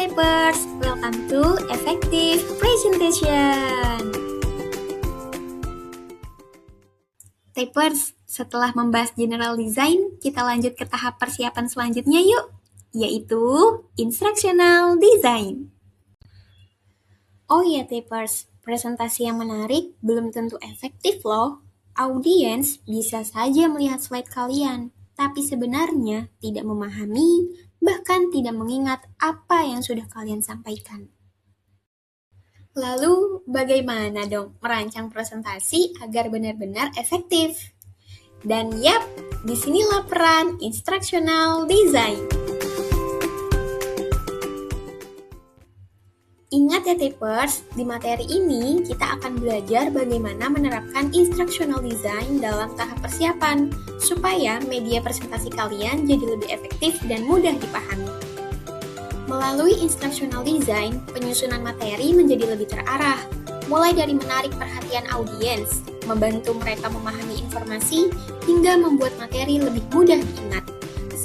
Typers, welcome to Effective Presentation. Typers, setelah membahas general design, kita lanjut ke tahap persiapan selanjutnya yuk, yaitu instructional design. Oh ya Typers, presentasi yang menarik belum tentu efektif loh. Audiens bisa saja melihat slide kalian, tapi sebenarnya tidak memahami, bahkan tidak mengingat apa yang sudah kalian sampaikan. Lalu, bagaimana dong merancang presentasi agar benar-benar efektif? Dan yap, disinilah peran instructional design. Ingat ya Typers, di materi ini kita akan belajar bagaimana menerapkan instructional design dalam tahap persiapan, supaya media presentasi kalian jadi lebih efektif dan mudah dipahami. Melalui instructional design, penyusunan materi menjadi lebih terarah, mulai dari menarik perhatian audiens, membantu mereka memahami informasi, hingga membuat materi lebih mudah diingat.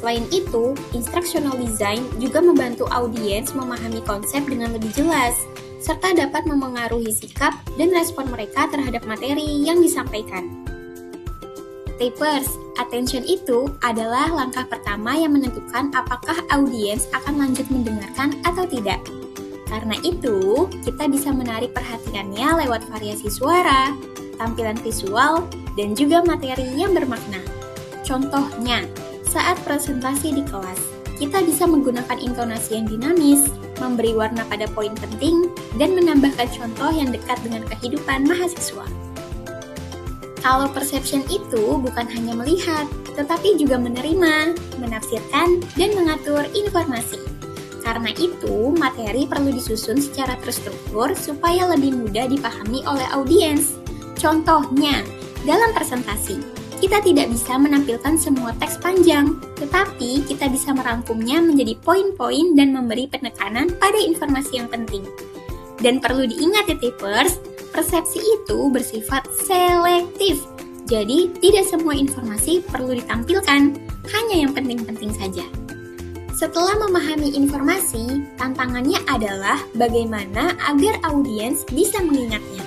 Selain itu, instructional design juga membantu audiens memahami konsep dengan lebih jelas, serta dapat memengaruhi sikap dan respon mereka terhadap materi yang disampaikan. Typers, attention itu adalah langkah pertama yang menentukan apakah audiens akan lanjut mendengarkan atau tidak. Karena itu, kita bisa menarik perhatiannya lewat variasi suara, tampilan visual, dan juga materi yang bermakna. Contohnya, saat presentasi di kelas, kita bisa menggunakan intonasi yang dinamis, memberi warna pada poin penting, dan menambahkan contoh yang dekat dengan kehidupan mahasiswa. Kalau perception itu bukan hanya melihat, tetapi juga menerima, menafsirkan, dan mengatur informasi. Karena itu, materi perlu disusun secara terstruktur supaya lebih mudah dipahami oleh audiens. Contohnya, dalam presentasi, kita tidak bisa menampilkan semua teks panjang, tetapi kita bisa merangkumnya menjadi poin-poin dan memberi penekanan pada informasi yang penting. Dan perlu diingat ya Typers, persepsi itu bersifat selektif. Jadi, tidak semua informasi perlu ditampilkan, hanya yang penting-penting saja. Setelah memahami informasi, tantangannya adalah bagaimana agar audiens bisa mengingatnya.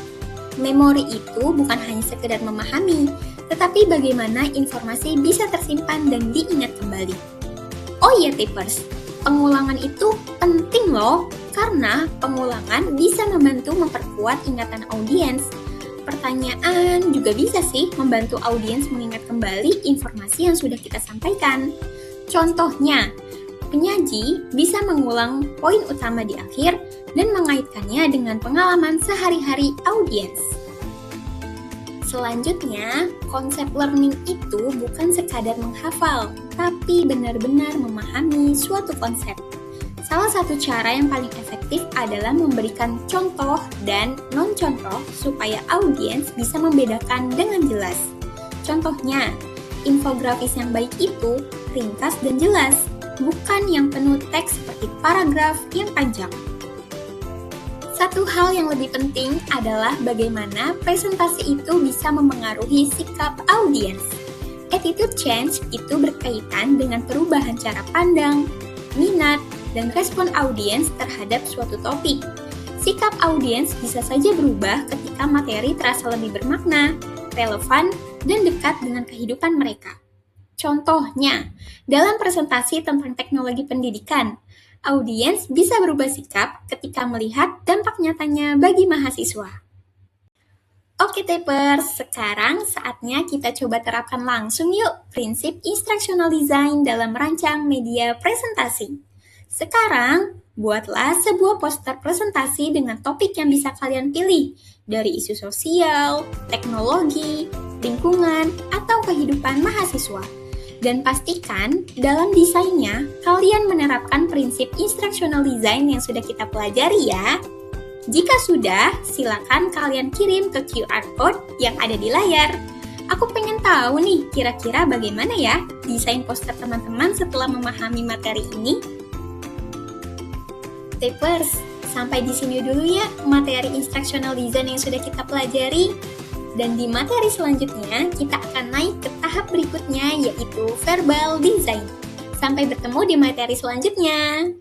Memori itu bukan hanya sekedar memahami, tetapi bagaimana informasi bisa tersimpan dan diingat kembali. Oh iya Typers, pengulangan itu penting loh, karena pengulangan bisa membantu memperkuat ingatan audiens. Pertanyaan juga bisa sih membantu audiens mengingat kembali informasi yang sudah kita sampaikan. Contohnya, penyaji bisa mengulang poin utama di akhir dan mengaitkannya dengan pengalaman sehari-hari audiens. Selanjutnya, konsep learning itu bukan sekadar menghafal, tapi benar-benar memahami suatu konsep. Salah satu cara yang paling efektif adalah memberikan contoh dan non-contoh supaya audiens bisa membedakan dengan jelas. Contohnya, infografis yang baik itu ringkas dan jelas, bukan yang penuh teks seperti paragraf yang panjang. Satu hal yang lebih penting adalah bagaimana presentasi itu bisa memengaruhi sikap audiens. Attitude change itu berkaitan dengan perubahan cara pandang, minat, dan respon audiens terhadap suatu topik. Sikap audiens bisa saja berubah ketika materi terasa lebih bermakna, relevan, dan dekat dengan kehidupan mereka. Contohnya, dalam presentasi tentang teknologi pendidikan, audiens bisa berubah sikap ketika melihat dampak nyatanya bagi mahasiswa. Oke Typers, sekarang saatnya kita coba terapkan langsung yuk prinsip instructional design dalam merancang media presentasi. Sekarang, buatlah sebuah poster presentasi dengan topik yang bisa kalian pilih dari isu sosial, teknologi, lingkungan, atau kehidupan mahasiswa. Dan pastikan dalam desainnya kalian menerapkan prinsip instructional design yang sudah kita pelajari ya. Jika sudah, silakan kalian kirim ke QR code yang ada di layar. Aku pengen tahu nih, kira-kira bagaimana ya desain poster teman-teman setelah memahami materi ini? Typers, sampai di sini dulu ya materi instructional design yang sudah kita pelajari. Dan di materi selanjutnya, kita akan naik ke tahap berikutnya, yaitu verbal design. Sampai bertemu di materi selanjutnya.